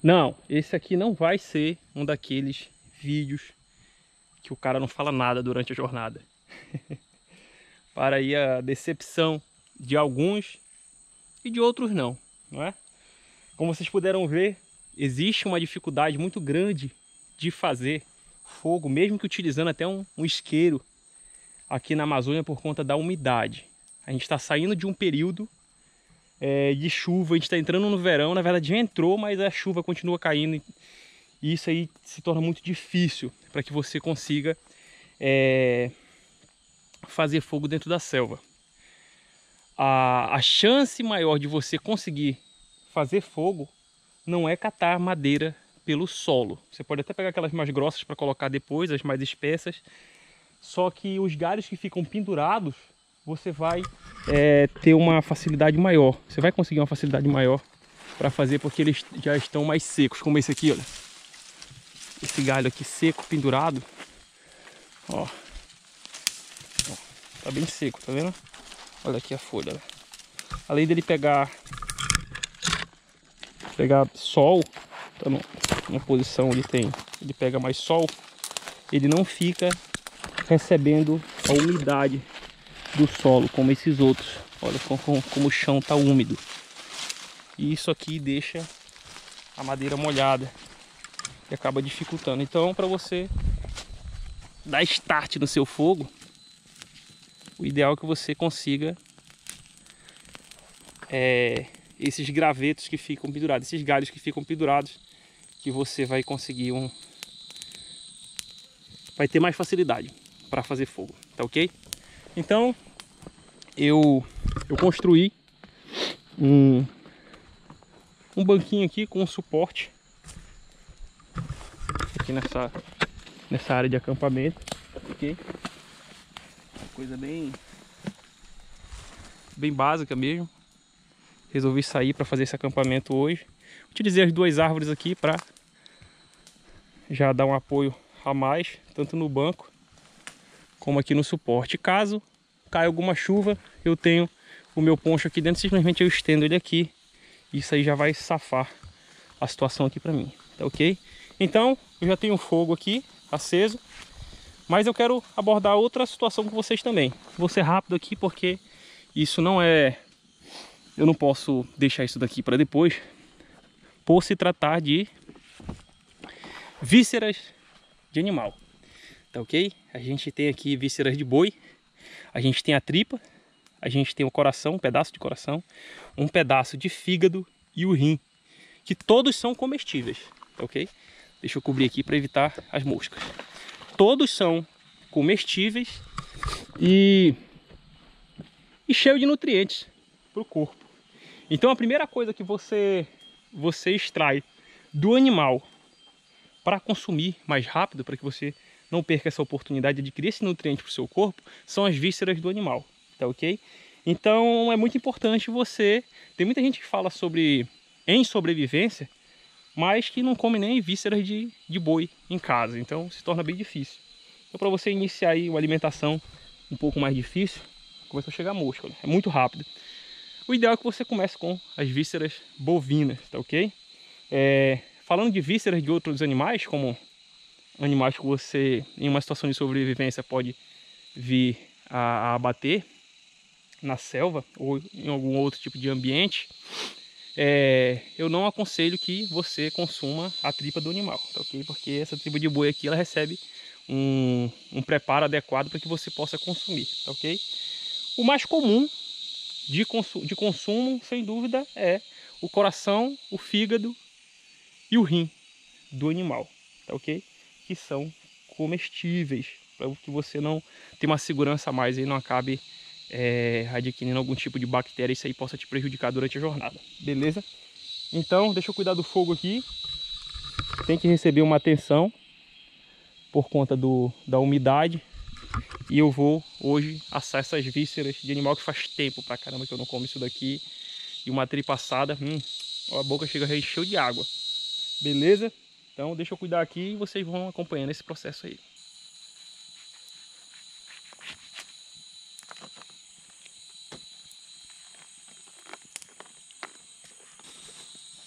Não, esse aqui não vai ser um daqueles vídeos que o cara não fala nada durante a jornada. Para aí a decepção de alguns e de outros não, não é? Como vocês puderam ver, existe uma dificuldade muito grande de fazer fogo, mesmo que utilizando até um isqueiro aqui na Amazônia por conta da umidade. A gente está saindo de um período de chuva, a gente está entrando no verão, na verdade já entrou, mas a chuva continua caindo e isso aí se torna muito difícil para que você consiga fazer fogo dentro da selva. A chance maior de você conseguir fazer fogo não é catar madeira pelo solo. Você pode até pegar aquelas mais grossas para colocar depois, as mais espessas. Só que os galhos que ficam pendurados, você vai ter uma facilidade maior. Você vai conseguir uma facilidade maior para fazer porque eles já estão mais secos. Como esse aqui, olha. Esse galho aqui seco, pendurado. Ó. Tá bem seco, tá vendo? Olha aqui a folha. Olha. Além dele pegar sol, tá numa posição onde ele pega mais sol, ele não fica recebendo a umidade do solo como esses outros. Olha como o chão tá úmido. E isso aqui deixa a madeira molhada e acaba dificultando. Então, para você dar start no seu fogo, o ideal é que você consiga esses gravetos que ficam pendurados, esses galhos que ficam pendurados, que você vai conseguir vai ter mais facilidade para fazer fogo, tá ok? Então eu construí um banquinho aqui com um suporte aqui nessa área de acampamento, ok? Coisa bem básica mesmo. Resolvi sair para fazer esse acampamento hoje. Utilizei as duas árvores aqui para já dar um apoio a mais, tanto no banco como aqui no suporte. Caso caia alguma chuva, eu tenho o meu poncho aqui dentro, simplesmente eu estendo ele aqui. Isso aí já vai safar a situação aqui para mim, tá ok? Então, eu já tenho o fogo aqui aceso, mas eu quero abordar outra situação com vocês também. Vou ser rápido aqui porque isso não é... Eu não posso deixar isso daqui para depois, por se tratar de vísceras de animal, tá ok? A gente tem aqui vísceras de boi, a gente tem a tripa, a gente tem o coração, um pedaço de coração, um pedaço de fígado e o rim, que todos são comestíveis, tá ok? Deixa eu cobrir aqui para evitar as moscas. Todos são comestíveis e cheio de nutrientes para o corpo. Então a primeira coisa que você extrai do animal para consumir mais rápido, para que você não perca essa oportunidade de adquirir esse nutriente para o seu corpo, são as vísceras do animal, tá ok? Então é muito importante você... Tem muita gente que fala em sobrevivência, mas que não come nem vísceras de boi em casa, então se torna bem difícil. Então para você iniciar aí uma alimentação um pouco mais difícil, começa a chegar mosca, né? É muito rápido. O ideal é que você comece com as vísceras bovinas, tá ok? Falando de vísceras de outros animais, como animais que você, em uma situação de sobrevivência, pode vir a abater na selva ou em algum outro tipo de ambiente, eu não aconselho que você consuma a tripa do animal, tá ok? Porque essa tripa de boi aqui, ela recebe um preparo adequado para que você possa consumir, tá ok? O mais comum de consumo, sem dúvida, é o coração, o fígado e o rim do animal, tá ok? Que são comestíveis, para que você não tenha uma segurança a mais e não acabe adquirindo algum tipo de bactéria e isso aí possa te prejudicar durante a jornada, beleza? Então, deixa eu cuidar do fogo aqui. Tem que receber uma atenção por conta da umidade. E eu vou hoje assar essas vísceras de animal que faz tempo pra caramba que eu não como isso daqui. E uma tripa assada, a boca chega a encher de água. Beleza? Então deixa eu cuidar aqui e vocês vão acompanhando esse processo aí.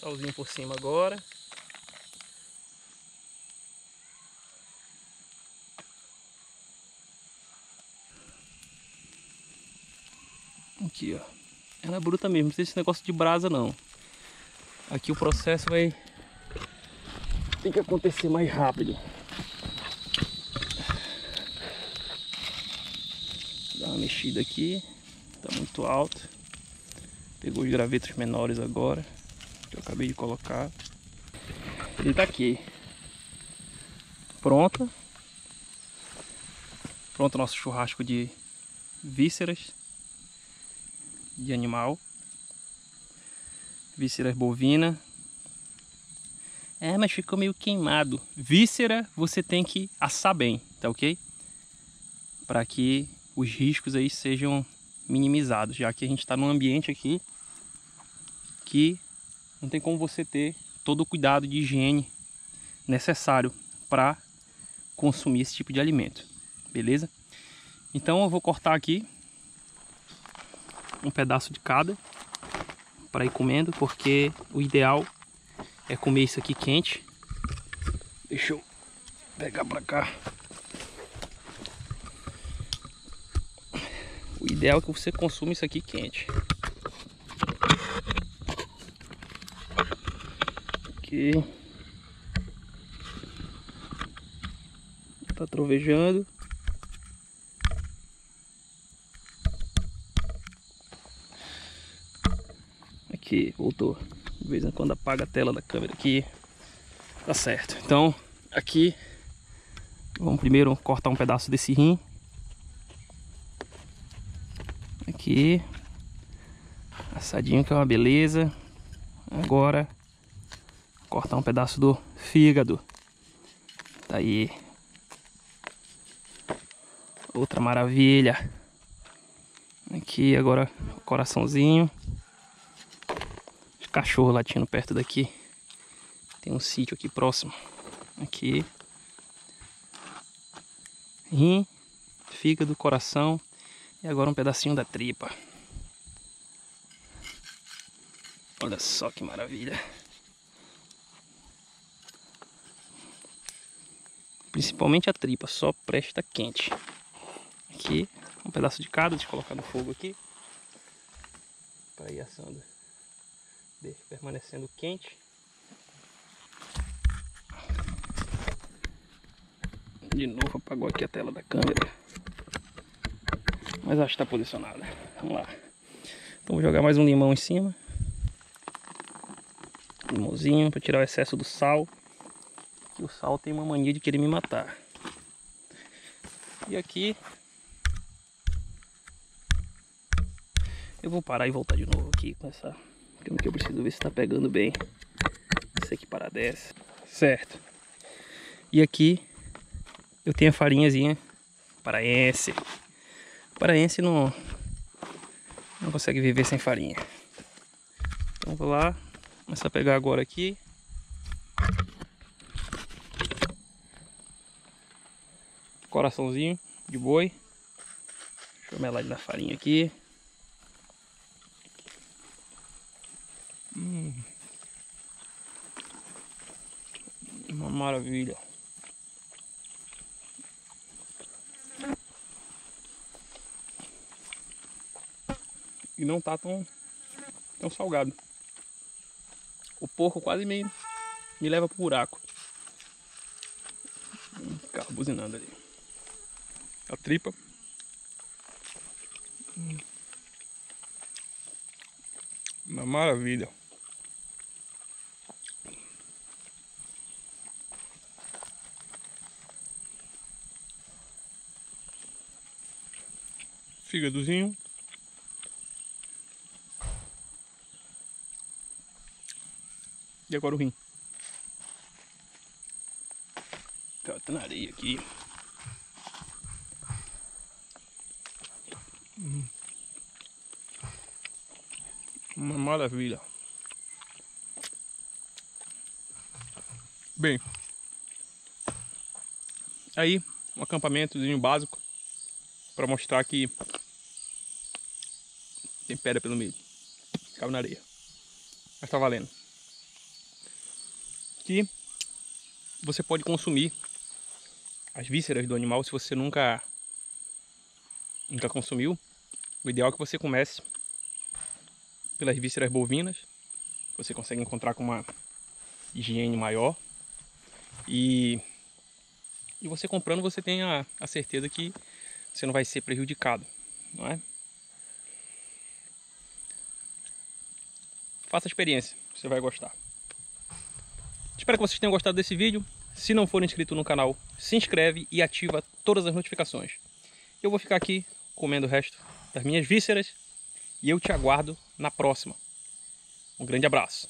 Salzinho por cima agora. Aqui, ó. Ela é bruta mesmo, não tem esse negócio de brasa não. Aqui o processo tem que acontecer mais rápido. Dá uma mexida aqui, tá muito alto. Pegou os gravetos menores agora, que eu acabei de colocar. Ele tá aqui. Pronto o nosso churrasco de vísceras de animal, vísceras bovina. Mas ficou meio queimado. Víscera você tem que assar bem, tá ok? Para que os riscos aí sejam minimizados, já que a gente está num ambiente aqui que não tem como você ter todo o cuidado de higiene necessário para consumir esse tipo de alimento, beleza? Então eu vou cortar aqui um pedaço de cada para ir comendo, porque o ideal é comer isso aqui quente. Deixa eu pegar para cá. O ideal é que você consuma isso aqui quente. Aqui. Tá trovejando. Aqui, voltou. De vez em quando apaga a tela da câmera aqui. Tá certo. Então, aqui vamos primeiro cortar um pedaço desse rim. Aqui. Assadinho, que é uma beleza. Agora, cortar um pedaço do fígado. Tá aí. Outra maravilha. Aqui agora o coraçãozinho. Os cachorros latindo perto daqui. Tem um sítio aqui próximo. Aqui. Rim, fígado, coração. E agora um pedacinho da tripa. Olha só que maravilha. Principalmente a tripa, só presta quente. Aqui, um pedaço de cada, deixa eu colocar no fogo aqui. Para ir assando. Deixa permanecendo quente. De novo apagou aqui a tela da câmera. Mas acho que está posicionada. Vamos lá. Então vou jogar mais um limão em cima. Limãozinho para tirar o excesso do sal. Que o sal tem uma mania de querer me matar. E aqui eu vou parar e voltar de novo aqui com essa. Porque eu preciso ver se está pegando bem. Esse aqui para dessa. Certo. E aqui eu tenho a farinhazinha paraense. Paraense não consegue viver sem farinha. Então vou lá, começar a pegar agora aqui. Coraçãozinho de boi. Deixa eu melar ele na farinha aqui. Uma maravilha. E não tá tão salgado. O porco quase me leva pro buraco. Carro buzinando ali. A tripa. Uma maravilha. Fígadozinho. E agora o rim. Tá na areia aqui. Uma maravilha. Bem, aí um acampamentozinho básico para mostrar que tem pedra pelo meio. Caiu na areia, mas tá valendo. Que você pode consumir as vísceras do animal se você nunca consumiu. O ideal é que você comece pelas vísceras bovinas. Você consegue encontrar com uma higiene maior. E você comprando, você tem a certeza que você não vai ser prejudicado, não é? Faça a experiência, você vai gostar. Espero que vocês tenham gostado desse vídeo. Se não for inscrito no canal, se inscreve e ativa todas as notificações. Eu vou ficar aqui comendo o resto das minhas vísceras e eu te aguardo na próxima. Um grande abraço.